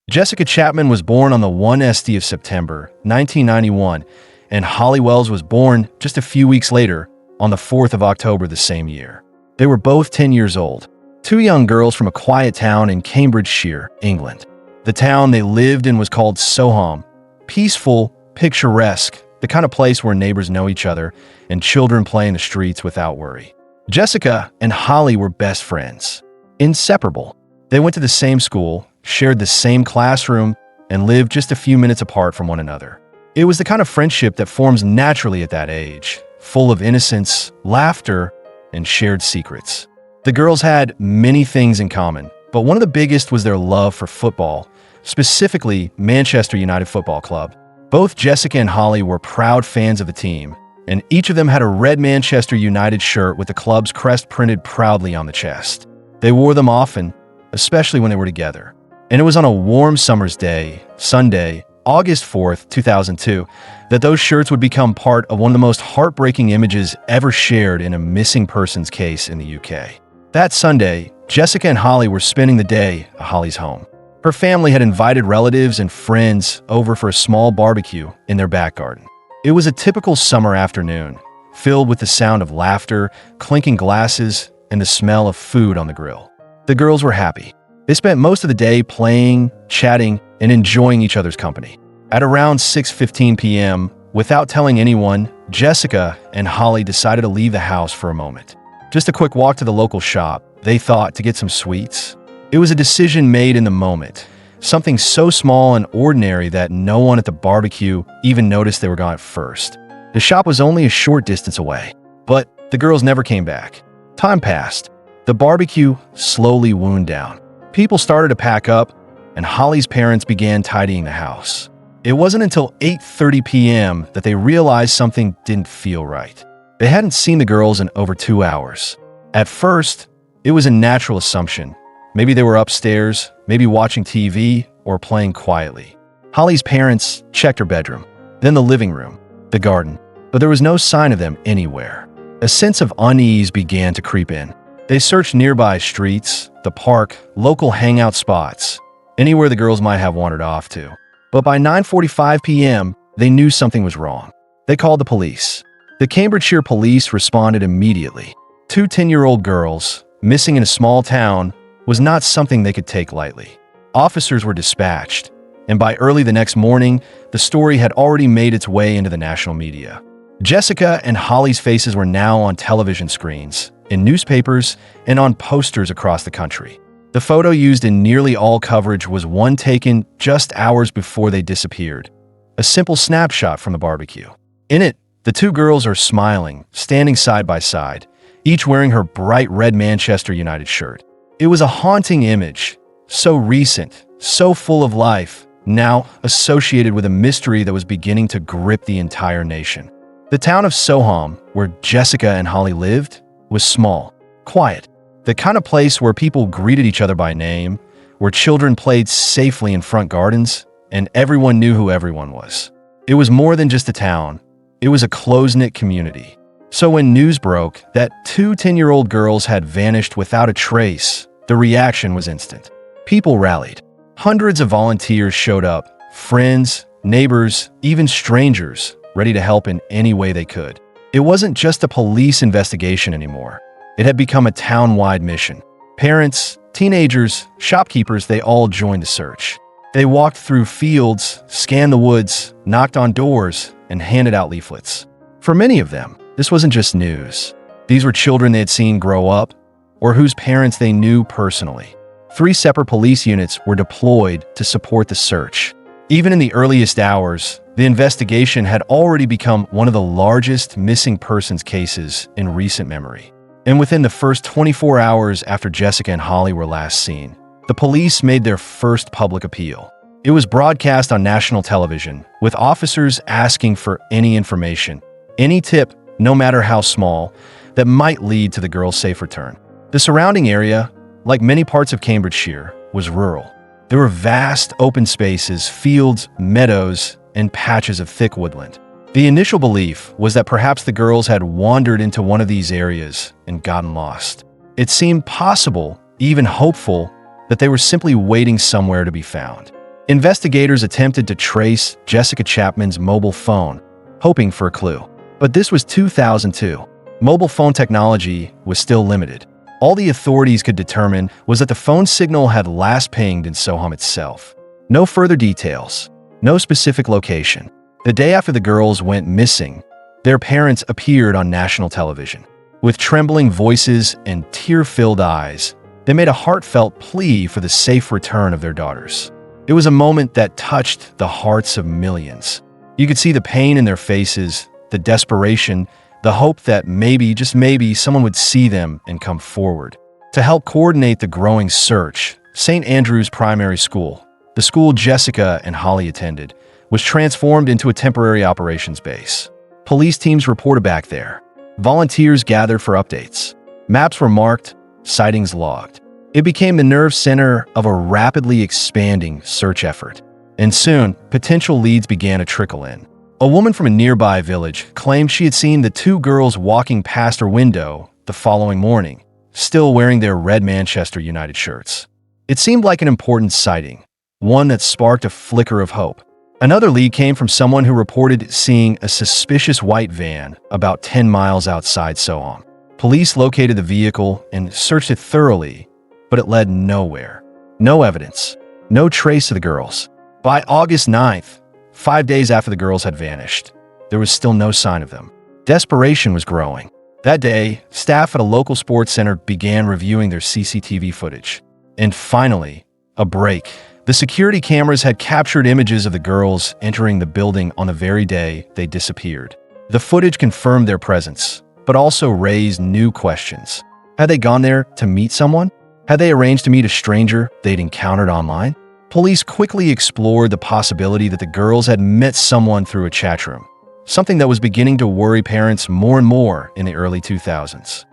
Jessica Chapman was born on the 1st of September, 1991, and Holly Wells was born just a few weeks later, on the 4th of October the same year. They were both 10 years old, two young girls from a quiet town in Cambridgeshire, England. The town they lived in was called Soham, peaceful, picturesque, the kind of place where neighbors know each other and children play in the streets without worry. Jessica and Holly were best friends, inseparable. They went to the same school, shared the same classroom, and lived just a few minutes apart from one another. It was the kind of friendship that forms naturally at that age, full of innocence, laughter, and shared secrets. The girls had many things in common, but one of the biggest was their love for football, specifically Manchester United Football Club. Both Jessica and Holly were proud fans of the team, and each of them had a red Manchester United shirt with the club's crest printed proudly on the chest. They wore them often, especially when they were together. And it was on a warm summer's day, Sunday, August 4th, 2002, that those shirts would become part of one of the most heartbreaking images ever shared in a missing persons case in the UK. That Sunday, Jessica and Holly were spending the day at Holly's home. Her family had invited relatives and friends over for a small barbecue in their back garden. It was a typical summer afternoon, filled with the sound of laughter, clinking glasses, and the smell of food on the grill. The girls were happy. They spent most of the day playing, chatting, and enjoying each other's company. At around 6:15 p.m., without telling anyone, Jessica and Holly decided to leave the house for a moment. Just a quick walk to the local shop, they thought, to get some sweets. It was a decision made in the moment, something so small and ordinary that no one at the barbecue even noticed they were gone at first. The shop was only a short distance away, but the girls never came back. Time passed. The barbecue slowly wound down. People started to pack up, and Holly's parents began tidying the house. It wasn't until 8:30 p.m. that they realized something didn't feel right. They hadn't seen the girls in over 2 hours. At first, it was a natural assumption. Maybe they were upstairs, maybe watching TV, or playing quietly. Holly's parents checked her bedroom, then the living room, the garden, but there was no sign of them anywhere. A sense of unease began to creep in. They searched nearby streets, the park, local hangout spots, anywhere the girls might have wandered off to. But by 9:45 p.m., they knew something was wrong. They called the police. The Cambridgeshire police responded immediately. Two 10-year-old girls, missing in a small town, was not something they could take lightly. Officers were dispatched, and by early the next morning, the story had already made its way into the national media. Jessica and Holly's faces were now on television screens, in newspapers, and on posters across the country. The photo used in nearly all coverage was one taken just hours before they disappeared, a simple snapshot from the barbecue. In it, the two girls are smiling, standing side by side, each wearing her bright red Manchester United shirt. It was a haunting image, so recent, so full of life, now associated with a mystery that was beginning to grip the entire nation. The town of Soham, where Jessica and Holly lived, was small, quiet, the kind of place where people greeted each other by name, where children played safely in front gardens, and everyone knew who everyone was. It was more than just a town. It was a close-knit community. So when news broke that two 10-year-old girls had vanished without a trace, the reaction was instant. People rallied. Hundreds of volunteers showed up, friends, neighbors, even strangers, ready to help in any way they could. It wasn't just a police investigation anymore. It had become a town-wide mission. Parents, teenagers, shopkeepers, they all joined the search. They walked through fields, scanned the woods, knocked on doors, and handed out leaflets. For many of them, this wasn't just news. These were children they had seen grow up, or whose parents they knew personally. 3 separate police units were deployed to support the search. Even in the earliest hours, the investigation had already become one of the largest missing persons cases in recent memory. And within the first 24 hours after Jessica and Holly were last seen, the police made their first public appeal. It was broadcast on national television, with officers asking for any information, any tip, no matter how small, that might lead to the girls' safe return. The surrounding area, like many parts of Cambridgeshire, was rural. There were vast open spaces, fields, meadows, and patches of thick woodland. The initial belief was that perhaps the girls had wandered into one of these areas and gotten lost. It seemed possible, even hopeful, that they were simply waiting somewhere to be found. Investigators attempted to trace Jessica Chapman's mobile phone, hoping for a clue. But this was 2002. Mobile phone technology was still limited. All the authorities could determine was that the phone signal had last pinged in Soham itself. No further details, no specific location. The day after the girls went missing, their parents appeared on national television. With trembling voices and tear-filled eyes, they made a heartfelt plea for the safe return of their daughters. It was a moment that touched the hearts of millions. You could see the pain in their faces, the desperation, the hope that maybe, just maybe, someone would see them and come forward. To help coordinate the growing search, St. Andrew's Primary School, the school Jessica and Holly attended, was transformed into a temporary operations base. Police teams reported back there. Volunteers gathered for updates. Maps were marked, sightings logged. It became the nerve center of a rapidly expanding search effort. And soon, potential leads began to trickle in. A woman from a nearby village claimed she had seen the two girls walking past her window the following morning, still wearing their red Manchester United shirts. It seemed like an important sighting, one that sparked a flicker of hope. Another lead came from someone who reported seeing a suspicious white van about 10 miles outside Soham. Police located the vehicle and searched it thoroughly, but it led nowhere. No evidence, no trace of the girls. By August 9th, 5 days after the girls had vanished, there was still no sign of them. Desperation was growing. That day, staff at a local sports center began reviewing their CCTV footage. And finally, a break. The security cameras had captured images of the girls entering the building on the very day they disappeared. The footage confirmed their presence, but also raised new questions. Had they gone there to meet someone? Had they arranged to meet a stranger they'd encountered online? Police quickly explored the possibility that the girls had met someone through a chat room, something that was beginning to worry parents more and more in the early 2000s.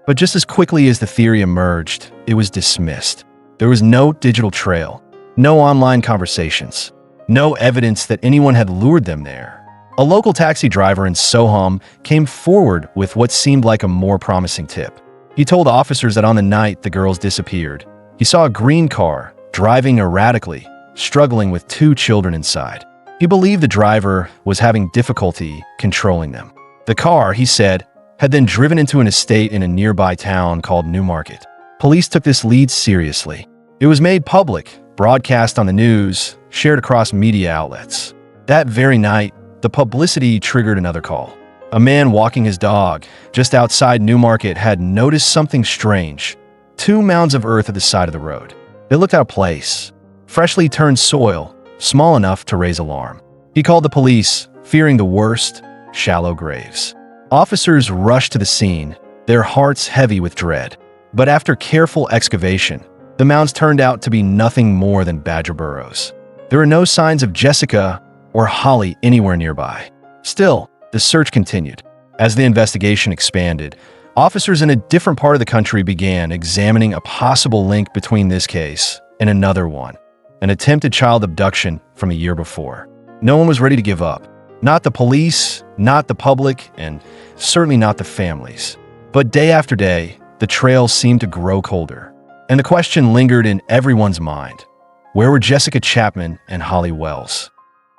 But just as quickly as the theory emerged, it was dismissed. There was no digital trail, no online conversations, no evidence that anyone had lured them there. A local taxi driver in Soham came forward with what seemed like a more promising tip. He told officers that on the night the girls disappeared, he saw a green car driving erratically, struggling with two children inside. He believed the driver was having difficulty controlling them. The car, he said, had then driven into an estate in a nearby town called Newmarket. Police took this lead seriously. It was made public, broadcast on the news, shared across media outlets. That very night, the publicity triggered another call. A man walking his dog just outside Newmarket had noticed something strange. Two mounds of earth at the side of the road. They looked out of place. Freshly turned soil, small enough to raise alarm. He called the police, fearing the worst, shallow graves. Officers rushed to the scene, their hearts heavy with dread. But after careful excavation, the mounds turned out to be nothing more than badger burrows. There were no signs of Jessica or Holly anywhere nearby. Still, the search continued. As the investigation expanded, officers in a different part of the country began examining a possible link between this case and another one, an attempted child abduction from a year before. No one was ready to give up. Not the police, not the public, and certainly not the families. But day after day, the trail seemed to grow colder, and the question lingered in everyone's mind. Where were Jessica Chapman and Holly Wells?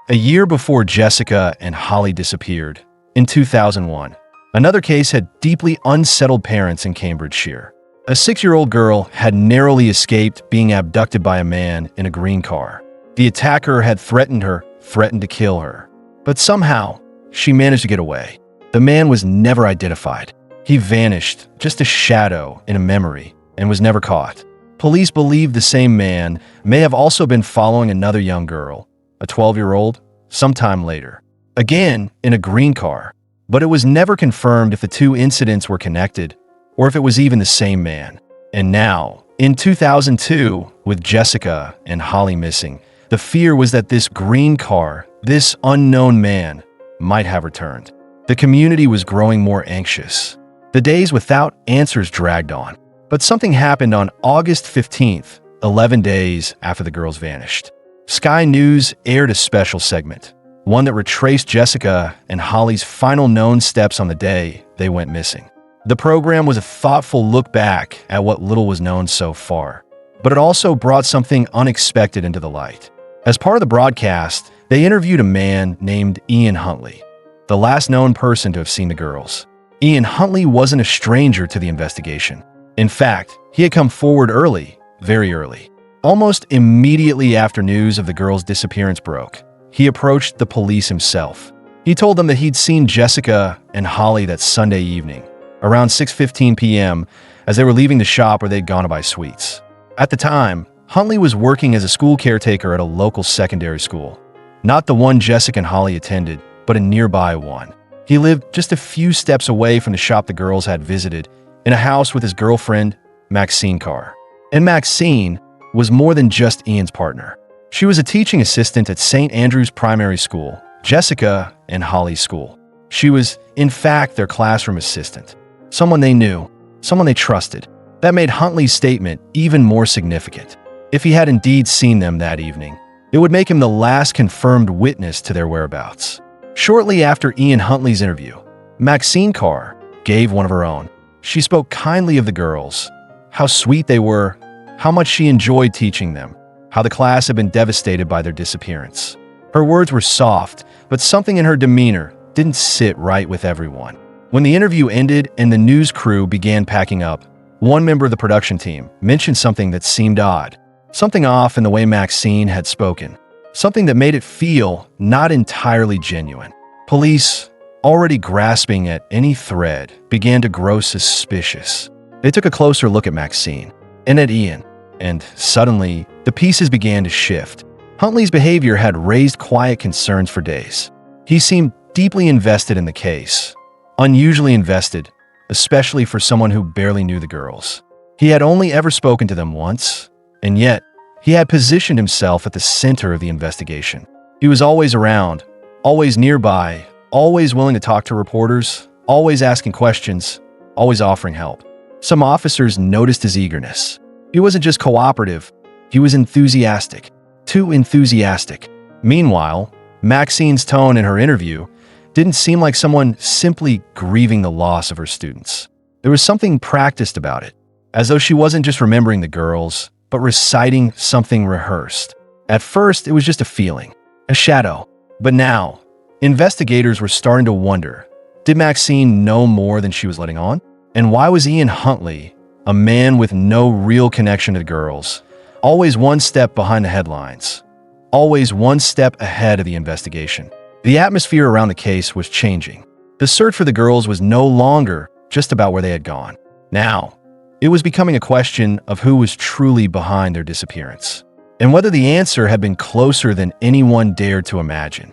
A year before Jessica and Holly disappeared, in 2001, another case had deeply unsettled parents in Cambridgeshire. A 6-year-old girl had narrowly escaped being abducted by a man in a green car. The attacker had threatened to kill her. But somehow, she managed to get away. The man was never identified. He vanished, just a shadow in a memory, and was never caught. Police believe the same man may have also been following another young girl, a 12-year-old, sometime later. Again, in a green car. But it was never confirmed if the two incidents were connected, or if it was even the same man. And now, in 2002, with Jessica and Holly missing, the fear was that this green car, this unknown man, might have returned. The community was growing more anxious. The days without answers dragged on. But something happened on August 15th, 11 days after the girls vanished. Sky News aired a special segment, one that retraced Jessica and Holly's final known steps on the day they went missing. The program was a thoughtful look back at what little was known so far, but it also brought something unexpected into the light. As part of the broadcast, they interviewed a man named Ian Huntley, the last known person to have seen the girls. Ian Huntley wasn't a stranger to the investigation. In fact, he had come forward early, very early. Almost immediately after news of the girls' disappearance broke, he approached the police himself. He told them that he'd seen Jessica and Holly that Sunday evening, around 6:15 p.m., as they were leaving the shop where they'd gone to buy sweets. At the time, Huntley was working as a school caretaker at a local secondary school. Not the one Jessica and Holly attended, but a nearby one. He lived just a few steps away from the shop the girls had visited, in a house with his girlfriend, Maxine Carr. And Maxine was more than just Ian's partner. She was a teaching assistant at St. Andrew's Primary School, Jessica and Holly's school. She was, in fact, their classroom assistant. Someone they knew, someone they trusted. That made Huntley's statement even more significant. If he had indeed seen them that evening, it would make him the last confirmed witness to their whereabouts. Shortly after Ian Huntley's interview, Maxine Carr gave one of her own. She spoke kindly of the girls, how sweet they were, how much she enjoyed teaching them, how the class had been devastated by their disappearance. Her words were soft, but something in her demeanor didn't sit right with everyone. When the interview ended and the news crew began packing up, one member of the production team mentioned something that seemed odd, something off in the way Maxine had spoken, something that made it feel not entirely genuine. Police, already grasping at any thread, began to grow suspicious. They took a closer look at Maxine and at Ian, and suddenly, the pieces began to shift. Huntley's behavior had raised quiet concerns for days. He seemed deeply invested in the case, unusually invested, especially for someone who barely knew the girls. He had only ever spoken to them once, and yet, he had positioned himself at the center of the investigation. He was always around, always nearby, always willing to talk to reporters, always asking questions, always offering help. Some officers noticed his eagerness. He wasn't just cooperative, he was enthusiastic. Too enthusiastic. Meanwhile, Maxine's tone in her interview didn't seem like someone simply grieving the loss of her students. There was something practiced about it, as though she wasn't just remembering the girls, but reciting something rehearsed. At first, it was just a feeling, a shadow. But now, investigators were starting to wonder, did Maxine know more than she was letting on? And why was Ian Huntley, a man with no real connection to the girls, always one step behind the headlines, always one step ahead of the investigation? The atmosphere around the case was changing. The search for the girls was no longer just about where they had gone. Now, it was becoming a question of who was truly behind their disappearance, and whether the answer had been closer than anyone dared to imagine.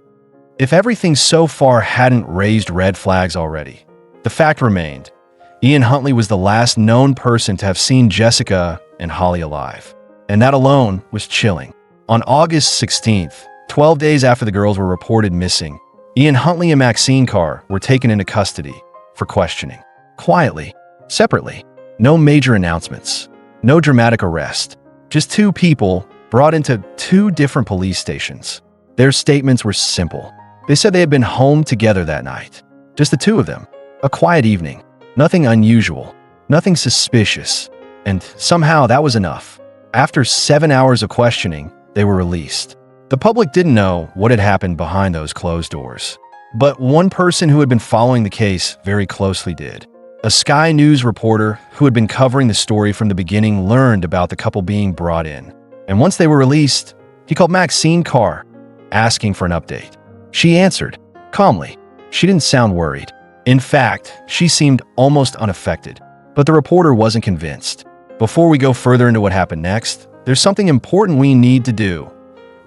If everything so far hadn't raised red flags already, the fact remained: Ian Huntley was the last known person to have seen Jessica and Holly alive. And that alone was chilling. On August 16th, 12 days after the girls were reported missing, Ian Huntley and Maxine Carr were taken into custody for questioning. Quietly, separately. No major announcements. No dramatic arrest. Just two people brought into two different police stations. Their statements were simple. They said they had been home together that night. Just the two of them. A quiet evening. Nothing unusual, nothing suspicious, and somehow that was enough. After 7 hours of questioning, they were released. The public didn't know what had happened behind those closed doors, but one person who had been following the case very closely did. A Sky News reporter who had been covering the story from the beginning learned about the couple being brought in, and once they were released, he called Maxine Carr, asking for an update. She answered, calmly. She didn't sound worried. In fact, she seemed almost unaffected, but the reporter wasn't convinced. Before we go further into what happened next, there's something important we need to do.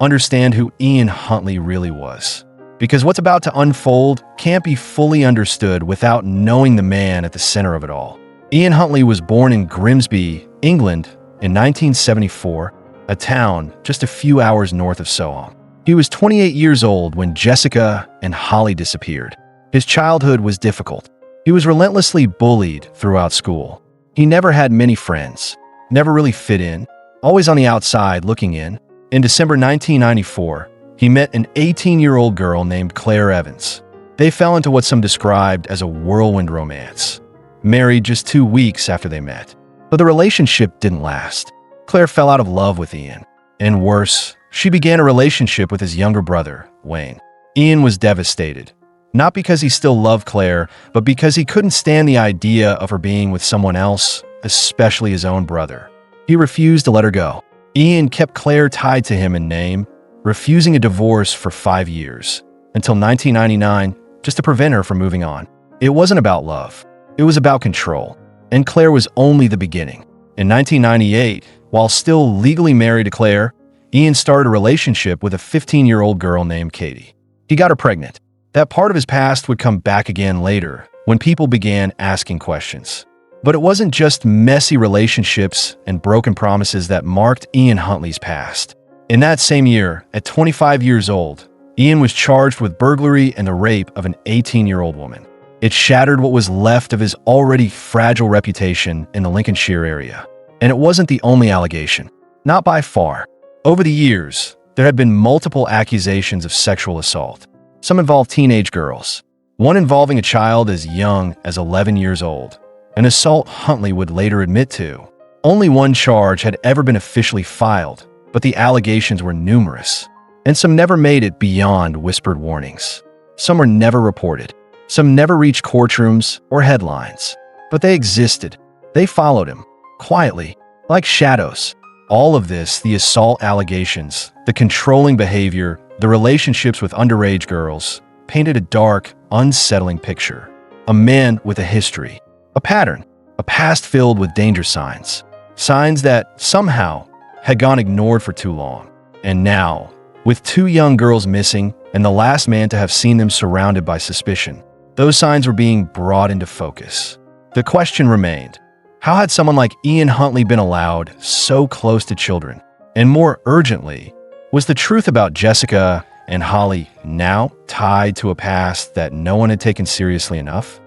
Understand who Ian Huntley really was. Because what's about to unfold can't be fully understood without knowing the man at the center of it all. Ian Huntley was born in Grimsby, England in 1974, a town just a few hours north of Soham. He was 28 years old when Jessica and Holly disappeared. His childhood was difficult. He was relentlessly bullied throughout school. He never had many friends, never really fit in, always on the outside looking in. In December 1994, he met an 18-year-old girl named Claire Evans. They fell into what some described as a whirlwind romance, married just 2 weeks after they met. But the relationship didn't last. Claire fell out of love with Ian, and worse, she began a relationship with his younger brother, Wayne. Ian was devastated. Not because he still loved Claire, but because he couldn't stand the idea of her being with someone else, especially his own brother. He refused to let her go. Ian kept Claire tied to him in name, refusing a divorce for 5 years, until 1999, just to prevent her from moving on. It wasn't about love. It was about control. And Claire was only the beginning. In 1998, while still legally married to Claire, Ian started a relationship with a 15-year-old girl named Katie. He got her pregnant. That part of his past would come back again later, when people began asking questions. But it wasn't just messy relationships and broken promises that marked Ian Huntley's past. In that same year, at 25 years old, Ian was charged with burglary and the rape of an 18-year-old woman. It shattered what was left of his already fragile reputation in the Lincolnshire area. And it wasn't the only allegation. Not by far. Over the years, there had been multiple accusations of sexual assault. Some involved teenage girls, one involving a child as young as 11 years old, an assault Huntley would later admit to. Only one charge had ever been officially filed, but the allegations were numerous, and some never made it beyond whispered warnings. Some were never reported. Some never reached courtrooms or headlines, but they existed. They followed him, quietly, like shadows. All of this, the assault allegations, the controlling behavior, the relationships with underage girls, painted a dark, unsettling picture. A man with a history, a pattern, a past filled with danger signs. Signs that, somehow, had gone ignored for too long. And now, with 2 young girls missing and the last man to have seen them surrounded by suspicion, those signs were being brought into focus. The question remained, how had someone like Ian Huntley been allowed so close to children? And more urgently, was the truth about Jessica and Holly now tied to a past that no one had taken seriously enough?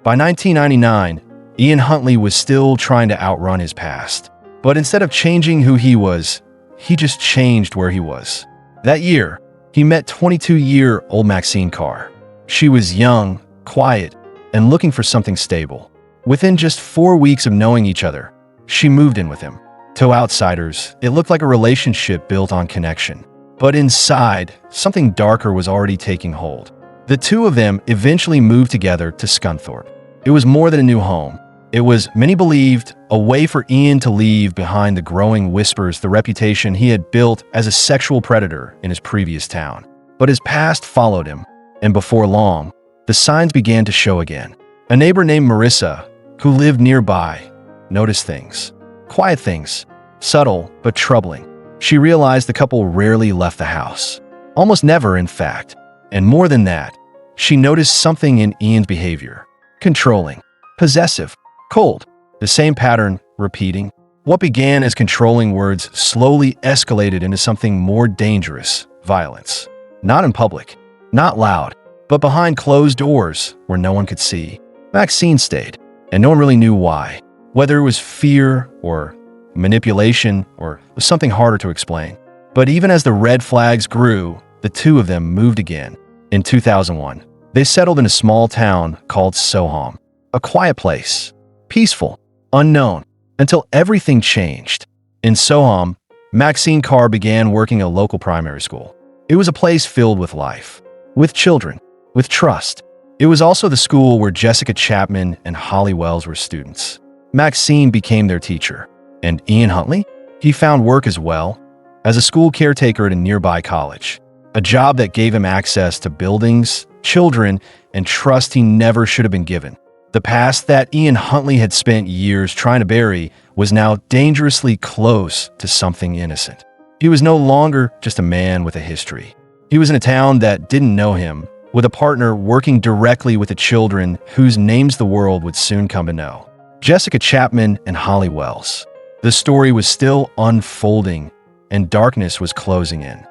By 1999, Ian Huntley was still trying to outrun his past. But instead of changing who he was, he just changed where he was. That year, he met 22-year-old Maxine Carr. She was young, quiet, and looking for something stable. Within just 4 weeks of knowing each other, she moved in with him. To outsiders, it looked like a relationship built on connection. But inside, something darker was already taking hold. The two of them eventually moved together to Scunthorpe. It was more than a new home. It was, many believed, a way for Ian to leave behind the growing whispers, the reputation he had built as a sexual predator in his previous town. But his past followed him, and before long, the signs began to show again. A neighbor named Marissa, who lived nearby, noticed things. Quiet things, subtle but troubling. She realized the couple rarely left the house. Almost never, in fact. And more than that, she noticed something in Ian's behavior. Controlling, possessive, cold. The same pattern repeating. What began as controlling words slowly escalated into something more dangerous, violence. Not in public, not loud, but behind closed doors where no one could see. Maxine stayed, and no one really knew why. Whether it was fear or manipulation or was something harder to explain. But even as the red flags grew, the two of them moved again. In 2001, they settled in a small town called Soham, a quiet place, peaceful, unknown, until everything changed. In Soham, Maxine Carr began working at a local primary school. It was a place filled with life, with children, with trust. It was also the school where Jessica Chapman and Holly Wells were students. Maxine became their teacher. And Ian Huntley? He found work as well, as a school caretaker at a nearby college. A job that gave him access to buildings, children, and trust he never should have been given. The past that Ian Huntley had spent years trying to bury was now dangerously close to something innocent. He was no longer just a man with a history. He was in a town that didn't know him, with a partner working directly with the children whose names the world would soon come to know. Jessica Chapman and Holly Wells. The story was still unfolding, and darkness was closing in.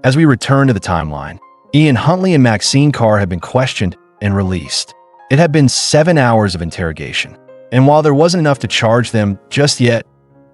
As we return to the timeline, Ian Huntley and Maxine Carr had been questioned and released. It had been 7 hours of interrogation, and while there wasn't enough to charge them just yet,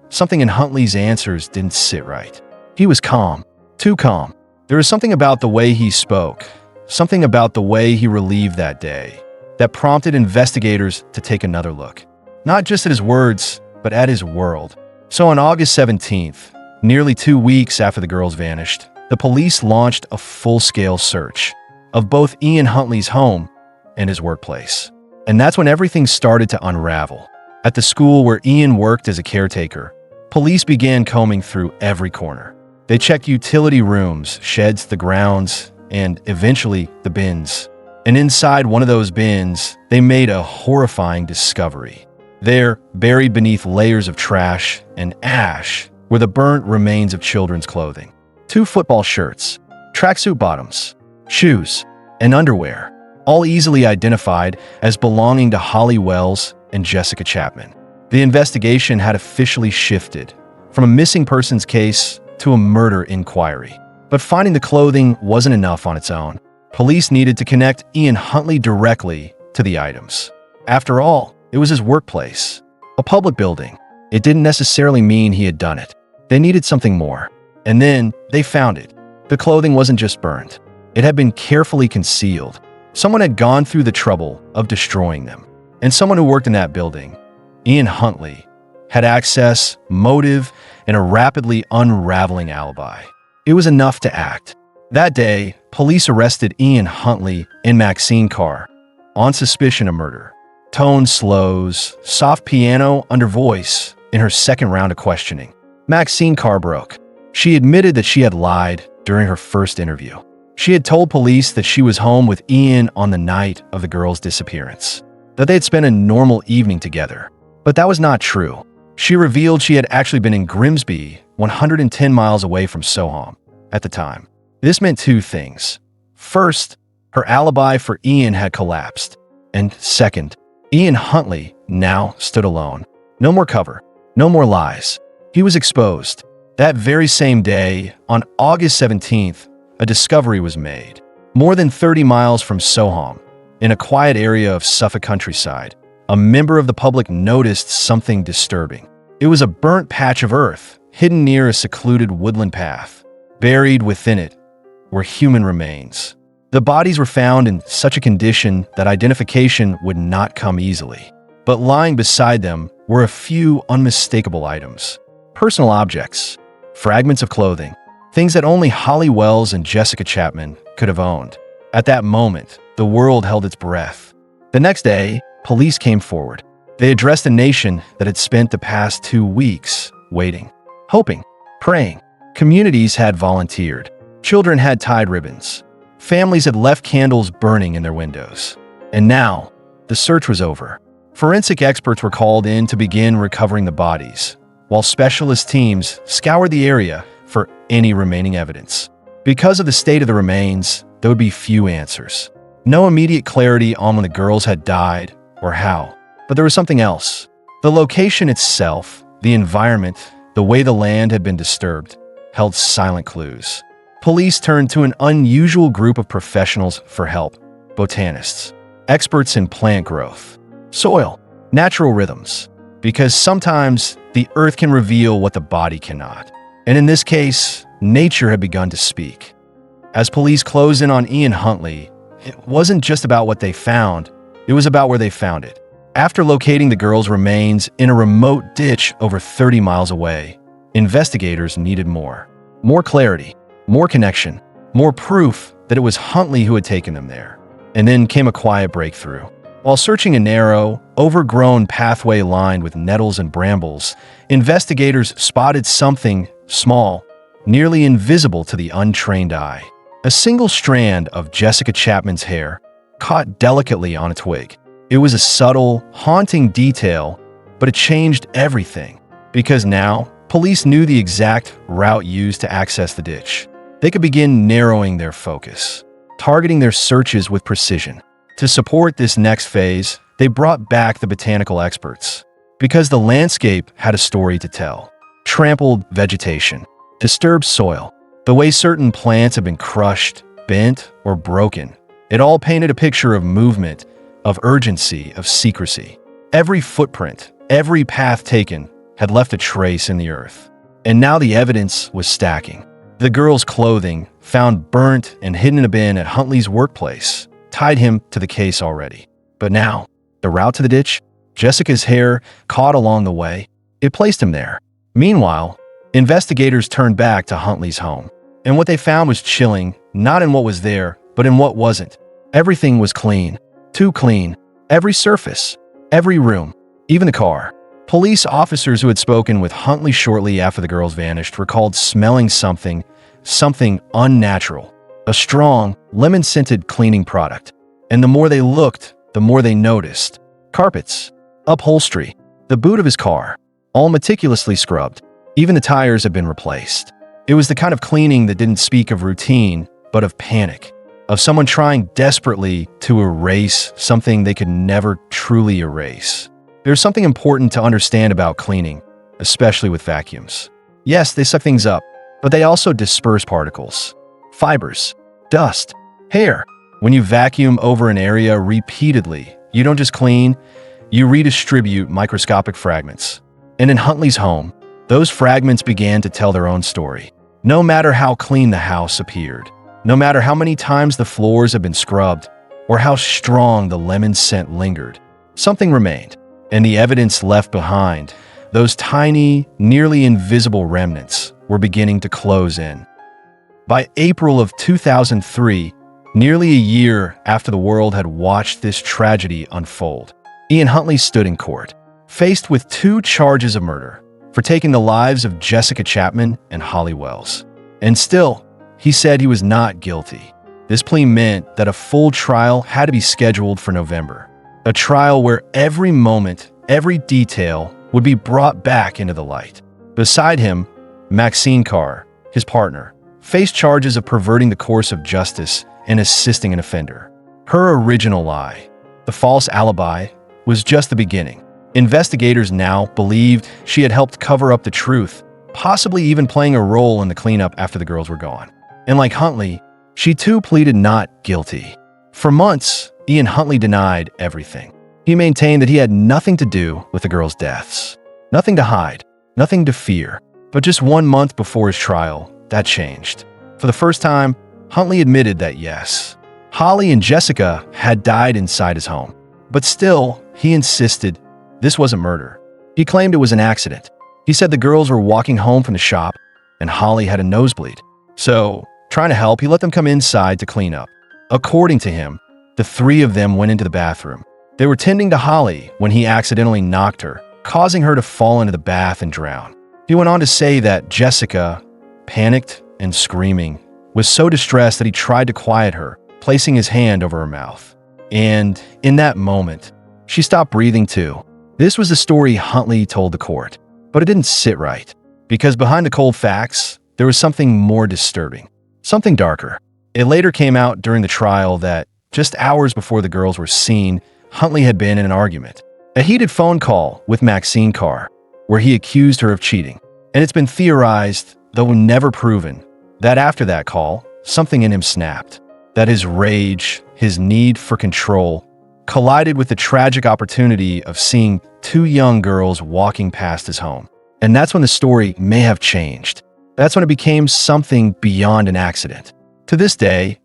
something in Huntley's answers didn't sit right. He was calm, too calm. There was something about the way he spoke, something about the way he relieved that day, that prompted investigators to take another look. Not just at his words, but at his world. So on August 17th, Nearly 2 weeks after the girls vanished, the police launched a full-scale search of both Ian Huntley's home and his workplace. And that's when everything started to unravel. At the school where Ian worked as a caretaker, police began combing through every corner. They checked utility rooms, sheds, the grounds, and eventually the bins. And inside one of those bins, they made a horrifying discovery. There, buried beneath layers of trash and ash, were the burnt remains of children's clothing. 2 football shirts, tracksuit bottoms, shoes, and underwear, all easily identified as belonging to Holly Wells and Jessica Chapman. The investigation had officially shifted from a missing persons case to a murder inquiry. But finding the clothing wasn't enough on its own. Police needed to connect Ian Huntley directly to the items. After all, it was his workplace, a public building. It didn't necessarily mean he had done it. They needed something more. And then they found it. The clothing wasn't just burned. It had been carefully concealed. Someone had gone through the trouble of destroying them. And someone who worked in that building, Ian Huntley, had access, motive, and a rapidly unraveling alibi. It was enough to act. That day, police arrested Ian Huntley in Maxine Carr on suspicion of murder. Tone slows, soft piano under voice in her second round of questioning. Maxine Carr broke. She admitted that she had lied during her first interview. She had told police that she was home with Ian on the night of the girls' disappearance, that they had spent a normal evening together. But that was not true. She revealed she had actually been in Grimsby, 110 miles away from Soham at the time. This meant 2 things. First, her alibi for Ian had collapsed. And second, Ian Huntley now stood alone. No more cover, no more lies. He was exposed. That very same day, on August 17th, a discovery was made. More than 30 miles from Soham, in a quiet area of Suffolk countryside, a member of the public noticed something disturbing. It was a burnt patch of earth, hidden near a secluded woodland path. Buried within it were human remains. The bodies were found in such a condition that identification would not come easily. But lying beside them were a few unmistakable items. Personal objects, fragments of clothing, things that only Holly Wells and Jessica Chapman could have owned. At that moment, the world held its breath. The next day, police came forward. They addressed a nation that had spent the past 2 weeks waiting, hoping, praying. Communities had volunteered. Children had tied ribbons. Families had left candles burning in their windows. And now, the search was over. Forensic experts were called in to begin recovering the bodies, while specialist teams scoured the area for any remaining evidence. Because of the state of the remains, there would be few answers. No immediate clarity on when the girls had died or how. But there was something else. The location itself, the environment, the way the land had been disturbed, held silent clues. Police turned to an unusual group of professionals for help. Botanists, experts in plant growth, soil, natural rhythms. Because sometimes the earth can reveal what the body cannot. And in this case, nature had begun to speak. As police closed in on Ian Huntley, it wasn't just about what they found, it was about where they found it. After locating the girls' remains in a remote ditch over 30 miles away, investigators needed more. More clarity, more connection, more proof that it was Huntley who had taken them there. And then came a quiet breakthrough. While searching a narrow, overgrown pathway lined with nettles and brambles, investigators spotted something small, nearly invisible to the untrained eye. A single strand of Jessica Chapman's hair, caught delicately on a twig. It was a subtle, haunting detail, but it changed everything. Because now, police knew the exact route used to access the ditch. They could begin narrowing their focus, targeting their searches with precision. To support this next phase, they brought back the botanical experts. Because the landscape had a story to tell. Trampled vegetation, disturbed soil, the way certain plants had been crushed, bent, or broken. It all painted a picture of movement, of urgency, of secrecy. Every footprint, every path taken had left a trace in the earth. And now the evidence was stacking. The girl's clothing, found burnt and hidden in a bin at Huntley's workplace, tied him to the case already. But now, the route to the ditch, Jessica's hair caught along the way, it placed him there. Meanwhile, Investigators turned back to Huntley's home, and what they found was chilling, not in what was there, but in what wasn't. Everything was clean. Too clean. Every surface. Every room. Even the car. Police officers who had spoken with Huntley shortly after the girls vanished recalled smelling something unnatural. A strong, lemon-scented cleaning product. And the more they looked, the more they noticed. Carpets. Upholstery. The boot of his car. All meticulously scrubbed. Even the tires had been replaced. It was the kind of cleaning that didn't speak of routine, but of panic. Of someone trying desperately to erase something they could never truly erase. There's something important to understand about cleaning, especially with vacuums. Yes, they suck things up, but they also disperse particles, fibers, dust, hair. When you vacuum over an area repeatedly, you don't just clean, you redistribute microscopic fragments. And in Huntley's home, those fragments began to tell their own story. No matter how clean the house appeared, no matter how many times the floors had been scrubbed, or how strong the lemon scent lingered, something remained. And the evidence left behind, those tiny, nearly invisible remnants, were beginning to close in. By April of 2003, nearly a year after the world had watched this tragedy unfold, Ian Huntley stood in court, faced with 2 charges of murder for taking the lives of Jessica Chapman and Holly Wells. And still, he said he was not guilty. This plea meant that a full trial had to be scheduled for November. A trial where every moment, every detail would be brought back into the light. Beside him, Maxine Carr, his partner, faced charges of perverting the course of justice and assisting an offender. Her original lie, the false alibi, was just the beginning. Investigators now believed she had helped cover up the truth, possibly even playing a role in the cleanup after the girls were gone. And like Huntley, she too pleaded not guilty. For months, Ian Huntley denied everything. He maintained that he had nothing to do with the girls' deaths. Nothing to hide, nothing to fear. But just 1 month before his trial, that changed. For the first time, Huntley admitted that yes, Holly and Jessica had died inside his home. But still, he insisted this wasn't murder. He claimed it was an accident. He said the girls were walking home from the shop and Holly had a nosebleed. So, trying to help, he let them come inside to clean up. According to him, the 3 of them went into the bathroom. They were tending to Holly when he accidentally knocked her, causing her to fall into the bath and drown. He went on to say that Jessica, panicked and screaming, was so distressed that he tried to quiet her, placing his hand over her mouth. And in that moment, she stopped breathing too. This was the story Huntley told the court, but it didn't sit right, because behind the cold facts, there was something more disturbing, something darker. It later came out during the trial that just hours before the girls were seen, Huntley had been in an argument, a heated phone call with Maxine Carr, where he accused her of cheating. And it's been theorized, though never proven, that after that call, something in him snapped, that his rage, his need for control, collided with the tragic opportunity of seeing 2 young girls walking past his home. And that's when the story may have changed. That's when it became something beyond an accident. To this day,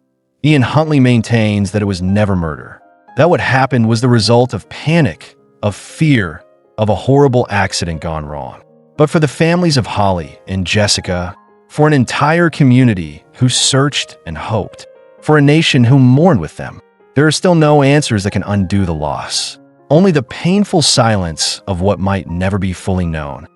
Ian Huntley maintains that it was never murder. That what happened was the result of panic, of fear, of a horrible accident gone wrong. But for the families of Holly and Jessica, for an entire community who searched and hoped, for a nation who mourned with them, there are still no answers that can undo the loss. Only the painful silence of what might never be fully known.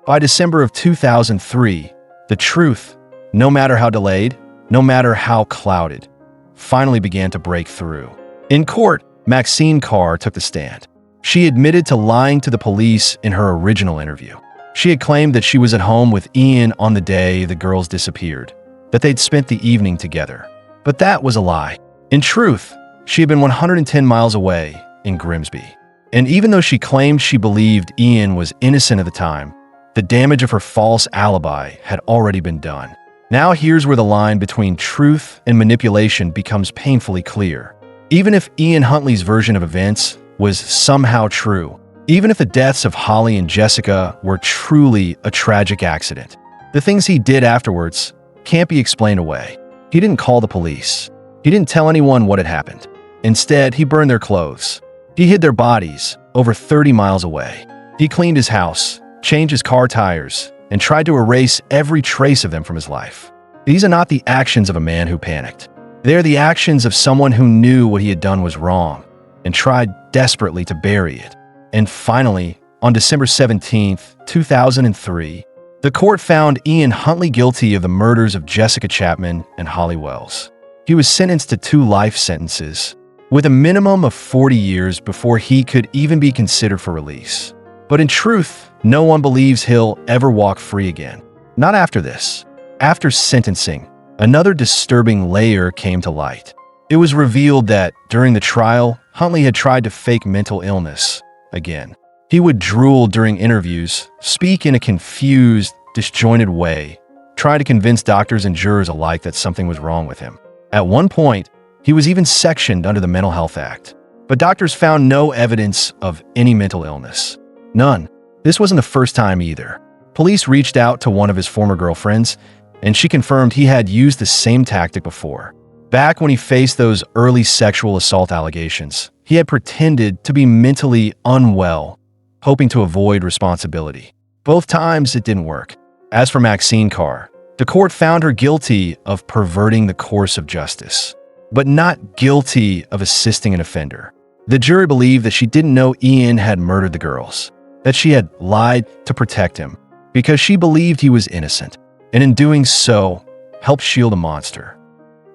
By December of 2003, the truth, no matter how delayed, no matter how clouded, finally began to break through. In court, Maxine Carr took the stand. She admitted to lying to the police in her original interview. She had claimed that she was at home with Ian on the day the girls disappeared, that they'd spent the evening together. But that was a lie. In truth, she had been 110 miles away in Grimsby. And even though she claimed she believed Ian was innocent at the time, the damage of her false alibi had already been done. Now here's where the line between truth and manipulation becomes painfully clear. Even if Ian Huntley's version of events was somehow true, even if the deaths of Holly and Jessica were truly a tragic accident, the things he did afterwards can't be explained away. He didn't call the police. He didn't tell anyone what had happened. Instead, he burned their clothes. He hid their bodies over 30 miles away. He cleaned his house, changed his car tires, and tried to erase every trace of them from his life. These are not the actions of a man who panicked. They are the actions of someone who knew what he had done was wrong and tried desperately to bury it. And finally, on December 17, 2003, the court found Ian Huntley guilty of the murders of Jessica Chapman and Holly Wells. He was sentenced to 2 life sentences, with a minimum of 40 years before he could even be considered for release. But in truth, no one believes he'll ever walk free again. Not after this. After sentencing, another disturbing layer came to light. It was revealed that, during the trial, Huntley had tried to fake mental illness again. He would drool during interviews, speak in a confused, disjointed way, trying to convince doctors and jurors alike that something was wrong with him. At one point, he was even sectioned under the Mental Health Act. But doctors found no evidence of any mental illness. None. This wasn't the first time either. Police reached out to one of his former girlfriends, and she confirmed he had used the same tactic before. Back when he faced those early sexual assault allegations, he had pretended to be mentally unwell, hoping to avoid responsibility. Both times it didn't work. As for Maxine Carr, the court found her guilty of perverting the course of justice, but not guilty of assisting an offender. The jury believed that she didn't know Ian had murdered the girls, that she had lied to protect him because she believed he was innocent, and in doing so, helped shield a monster.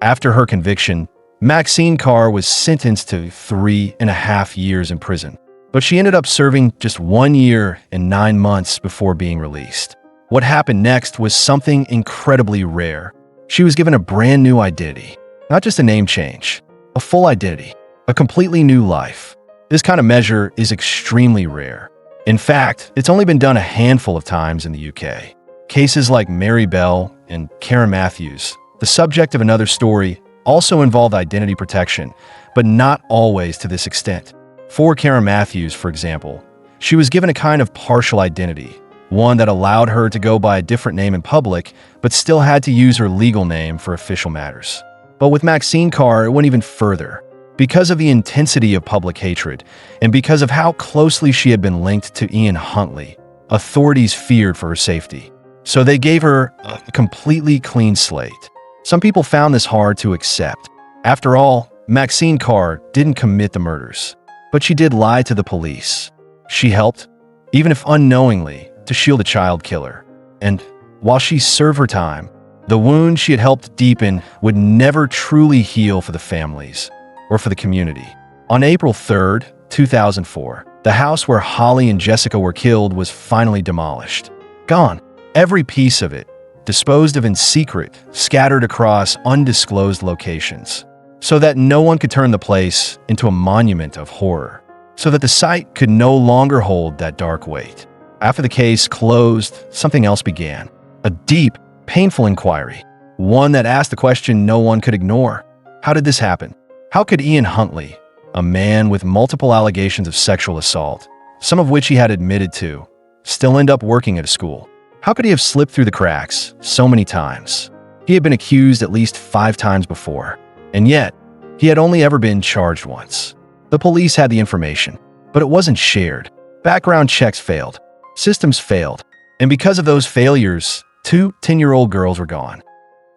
After her conviction, Maxine Carr was sentenced to 3.5 years in prison, but she ended up serving just 1 year and 9 months before being released. What happened next was something incredibly rare. She was given a brand new identity, not just a name change, a full identity, a completely new life. This kind of measure is extremely rare. In fact, it's only been done a handful of times in the UK. Cases like Mary Bell and Karen Matthews, the subject of another story, also involved identity protection, but not always to this extent. For Karen Matthews, for example, she was given a kind of partial identity, one that allowed her to go by a different name in public, but still had to use her legal name for official matters. But with Maxine Carr, it went even further. Because of the intensity of public hatred, and because of how closely she had been linked to Ian Huntley, authorities feared for her safety. So they gave her a completely clean slate. Some people found this hard to accept. After all, Maxine Carr didn't commit the murders, but she did lie to the police. She helped, even if unknowingly, to shield a child killer. And while she served her time, the wound she had helped deepen would never truly heal for the families or for the community. On April 3rd, 2004, the house where Holly and Jessica were killed was finally demolished. Gone. Every piece of it, disposed of in secret, scattered across undisclosed locations, so that no one could turn the place into a monument of horror, so that the site could no longer hold that dark weight. After the case closed, something else began. A deep, painful inquiry, one that asked the question no one could ignore. How did this happen? How could Ian Huntley, a man with multiple allegations of sexual assault, some of which he had admitted to, still end up working at a school? How could he have slipped through the cracks so many times? He had been accused at least 5 times before, and yet, he had only ever been charged once. The police had the information, but it wasn't shared. Background checks failed. Systems failed. And because of those failures, 2 10-year-old girls were gone.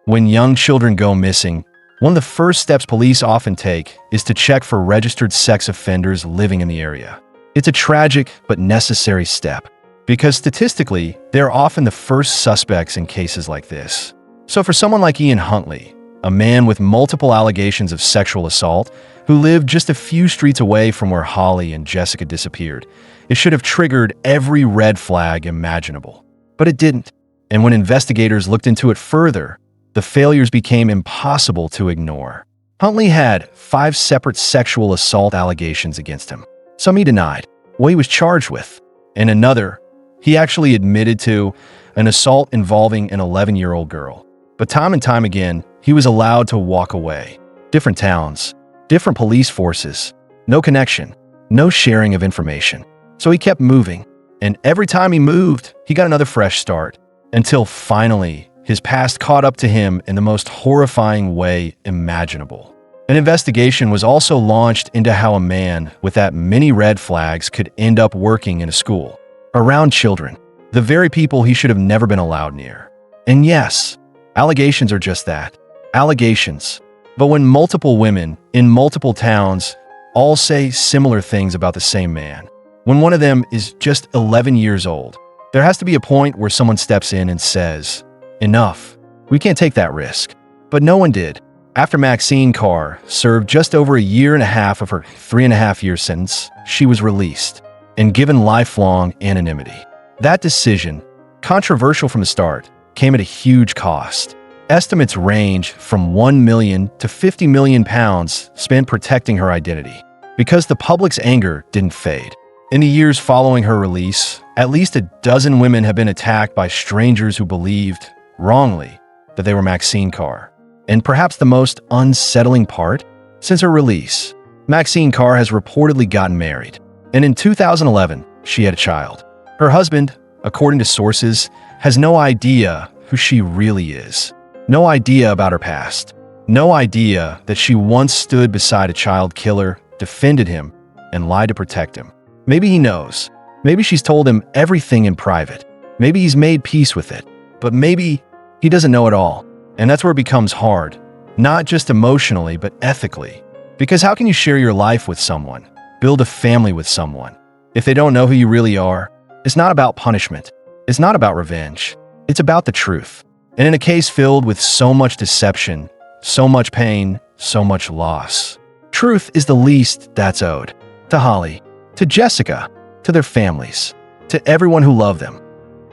When young children go missing, one of the first steps police often take is to check for registered sex offenders living in the area. It's a tragic but necessary step, because statistically, they're often the first suspects in cases like this. So for someone like Ian Huntley, a man with multiple allegations of sexual assault, who lived just a few streets away from where Holly and Jessica disappeared, it should have triggered every red flag imaginable. But it didn't. And when investigators looked into it further, the failures became impossible to ignore. Huntley had 5 separate sexual assault allegations against him. Some he denied, what he was charged with, and another he actually admitted to, an assault involving an 11-year-old girl. But time and time again, he was allowed to walk away. Different towns, different police forces, no connection, no sharing of information. So he kept moving, and every time he moved, he got another fresh start, until finally, his past caught up to him in the most horrifying way imaginable. An investigation was also launched into how a man with that many red flags could end up working in a school, around children, the very people he should have never been allowed near. And yes, allegations are just that, allegations. But when multiple women in multiple towns all say similar things about the same man, when one of them is just 11 years old, there has to be a point where someone steps in and says, "Enough. We can't take that risk." But no one did. After Maxine Carr served just over a year and a half of her 3.5-year sentence, she was released and given lifelong anonymity. That decision, controversial from the start, came at a huge cost. Estimates range from £1 million to £50 million spent protecting her identity, because the public's anger didn't fade. In the years following her release, at least a dozen women have been attacked by strangers who believed, wrongly, that they were Maxine Carr. And perhaps the most unsettling part? Since her release, Maxine Carr has reportedly gotten married. And in 2011, she had a child. Her husband, according to sources, has no idea who she really is. No idea about her past. No idea that she once stood beside a child killer, defended him, and lied to protect him. Maybe he knows. Maybe she's told him everything in private. Maybe he's made peace with it. But maybe he doesn't know it all. And that's where it becomes hard. Not just emotionally, but ethically. Because how can you share your life with someone, build a family with someone, if they don't know who you really are? It's not about punishment. It's not about revenge. It's about the truth. And in a case filled with so much deception, so much pain, so much loss, truth is the least that's owed. To Holly, to Jessica, to their families, to everyone who loved them.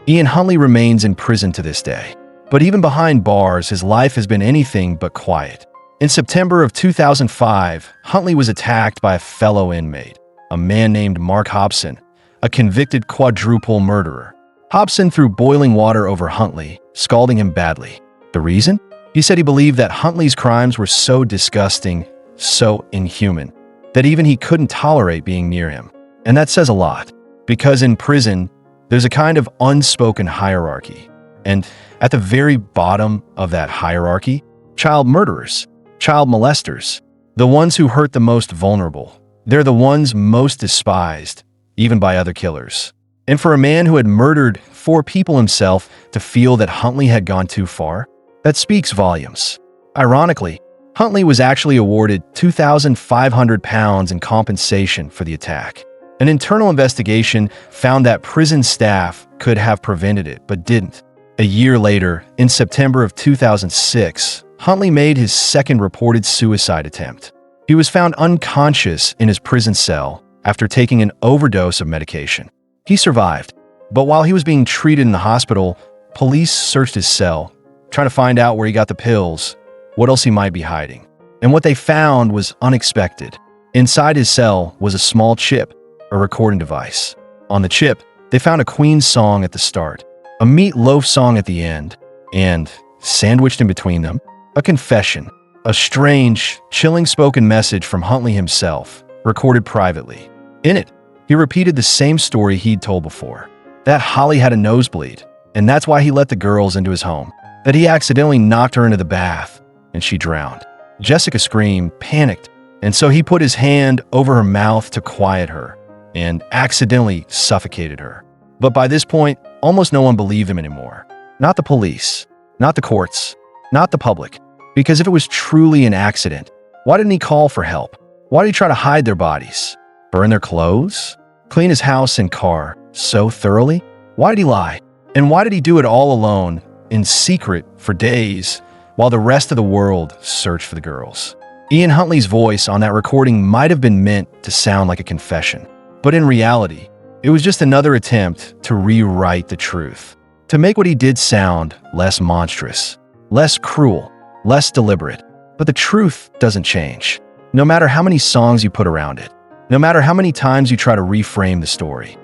Ian Huntley remains in prison to this day. But even behind bars, his life has been anything but quiet. In September of 2005, Huntley was attacked by a fellow inmate, a man named Mark Hobson, a convicted quadruple murderer. Hobson threw boiling water over Huntley, scalding him badly. The reason? He said he believed that Huntley's crimes were so disgusting, so inhuman, that even he couldn't tolerate being near him. And that says a lot, because in prison, there's a kind of unspoken hierarchy. And at the very bottom of that hierarchy, child murderers, child molesters, the ones who hurt the most vulnerable. They're the ones most despised, even by other killers. And for a man who had murdered 4 people himself to feel that Huntley had gone too far, that speaks volumes. Ironically, Huntley was actually awarded £2,500 in compensation for the attack. An internal investigation found that prison staff could have prevented it, but didn't. A year later, in September of 2006, Huntley made his second reported suicide attempt. He was found unconscious in his prison cell after taking an overdose of medication. He survived, but while he was being treated in the hospital, police searched his cell, trying to find out where he got the pills, what else he might be hiding. And what they found was unexpected. Inside his cell was a small chip, a recording device. On the chip, they found a Queen song at the start, a Meat Loaf song at the end, and, sandwiched in between them, a confession, a strange, chilling spoken message from Huntley himself, recorded privately. In it, he repeated the same story he'd told before, that Holly had a nosebleed, and that's why he let the girls into his home, that he accidentally knocked her into the bath, and she drowned. Jessica screamed, panicked, and so he put his hand over her mouth to quiet her, and accidentally suffocated her. But by this point, almost no one believed him anymore. Not the police, not the courts, not the public. Because if it was truly an accident, why didn't he call for help? Why did he try to hide their bodies? Burn their clothes? Clean his house and car so thoroughly? Why did he lie? And why did he do it all alone, in secret, for days, while the rest of the world searched for the girls? Ian Huntley's voice on that recording might have been meant to sound like a confession. But in reality, it was just another attempt to rewrite the truth, to make what he did sound less monstrous, less cruel, less deliberate. But the truth doesn't change, no matter how many songs you put around it, no matter how many times you try to reframe the story.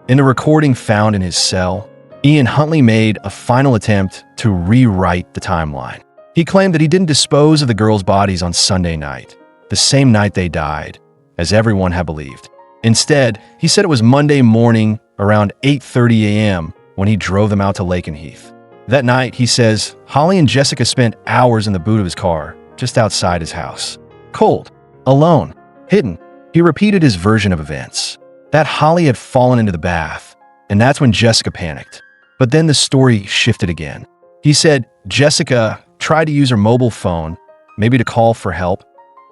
In the recording found in his cell, Ian Huntley made a final attempt to rewrite the timeline. He claimed that he didn't dispose of the girls' bodies on Sunday night, the same night they died, as everyone had believed. Instead, he said it was Monday morning around 8:30 a.m. when he drove them out to Lakenheath. That night, he says, Holly and Jessica spent hours in the boot of his car, just outside his house. Cold, alone, hidden. He repeated his version of events. That Holly had fallen into the bath, And that's when Jessica panicked. But then the story shifted again. He said Jessica tried to use her mobile phone, maybe to call for help,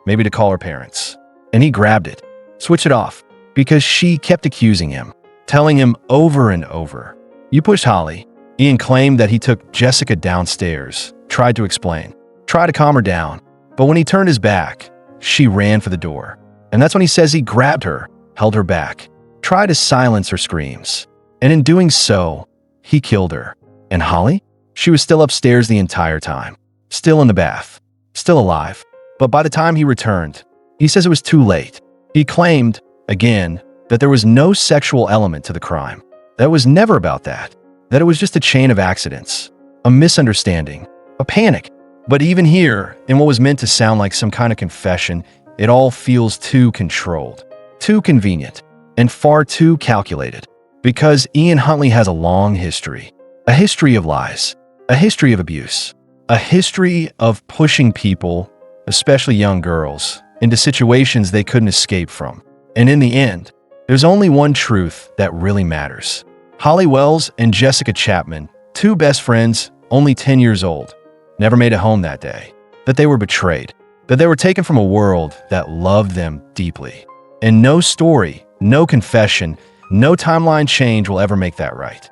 maybe to call her parents. And he grabbed it, switched it off, because she kept accusing him, telling him over and over, "You pushed Holly." Ian claimed that he took Jessica downstairs, tried to explain, tried to calm her down. But when he turned his back, she ran for the door. And that's when he says he grabbed her, held her back, tried to silence her screams. And in doing so, he killed her. And Holly? She was still upstairs the entire time, still in the bath, still alive. But by the time he returned, he says it was too late. He claimed, again, that there was no sexual element to the crime. That it was never about that. That it was just a chain of accidents, a misunderstanding, a panic. But even here, in what was meant to sound like some kind of confession, it all feels too controlled, too convenient, and far too calculated. Because Ian Huntley has a long history. A history of lies, a history of abuse, a history of pushing people, especially young girls, into situations they couldn't escape from. And in the end, there's only one truth that really matters. Holly Wells and Jessica Chapman, two best friends, only 10 years old, never made it home that day. That they were betrayed. That they were taken from a world that loved them deeply. And no story, no confession, no timeline change will ever make that right.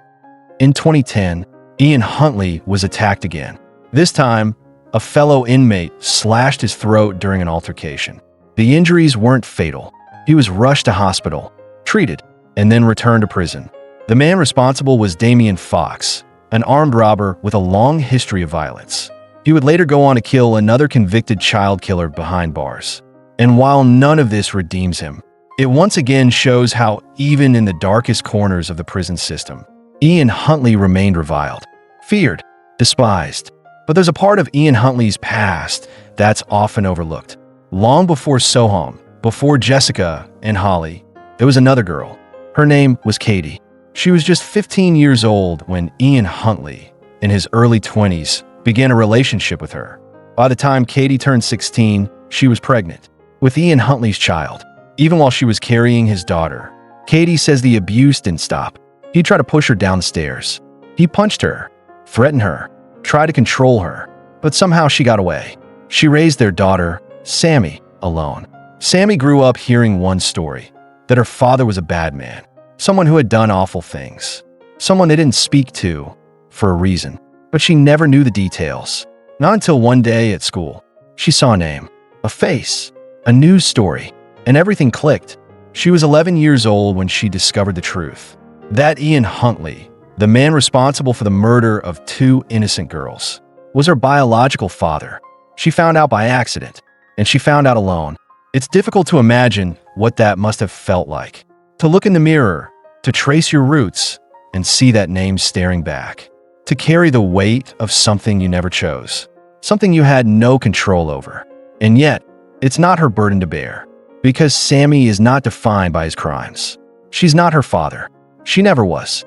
In 2010, Ian Huntley was attacked again. This time, a fellow inmate slashed his throat during an altercation. The injuries weren't fatal. He was rushed to hospital, treated, and then returned to prison. The man responsible was Damian Fox, an armed robber with a long history of violence. He would later go on to kill another convicted child killer behind bars. And while none of this redeems him, it once again shows how even in the darkest corners of the prison system, Ian Huntley remained reviled, feared, despised. But there's a part of Ian Huntley's past that's often overlooked. Long before Soham, before Jessica and Holly, there was another girl. Her name was Katie. She was just 15 years old when Ian Huntley, in his early 20s, began a relationship with her. By the time Katie turned 16, she was pregnant with Ian Huntley's child. Even while she was carrying his daughter, Katie says the abuse didn't stop. He tried to push her down the stairs. He punched her, threatened her, tried to control her, but somehow she got away. She raised their daughter, Sammy, alone. Sammy grew up hearing one story, that her father was a bad man, someone who had done awful things, someone they didn't speak to for a reason, but she never knew the details. Not until one day at school, she saw a name, a face, a news story, and everything clicked. She was 11 years old when she discovered the truth. That Ian Huntley, the man responsible for the murder of two innocent girls, was her biological father. She found out by accident, and she found out alone. It's difficult to imagine what that must have felt like. To look in the mirror, to trace your roots, and see that name staring back. To carry the weight of something you never chose, something you had no control over. And yet, it's not her burden to bear, because Sammy is not defined by his crimes. She's not her father. She never was.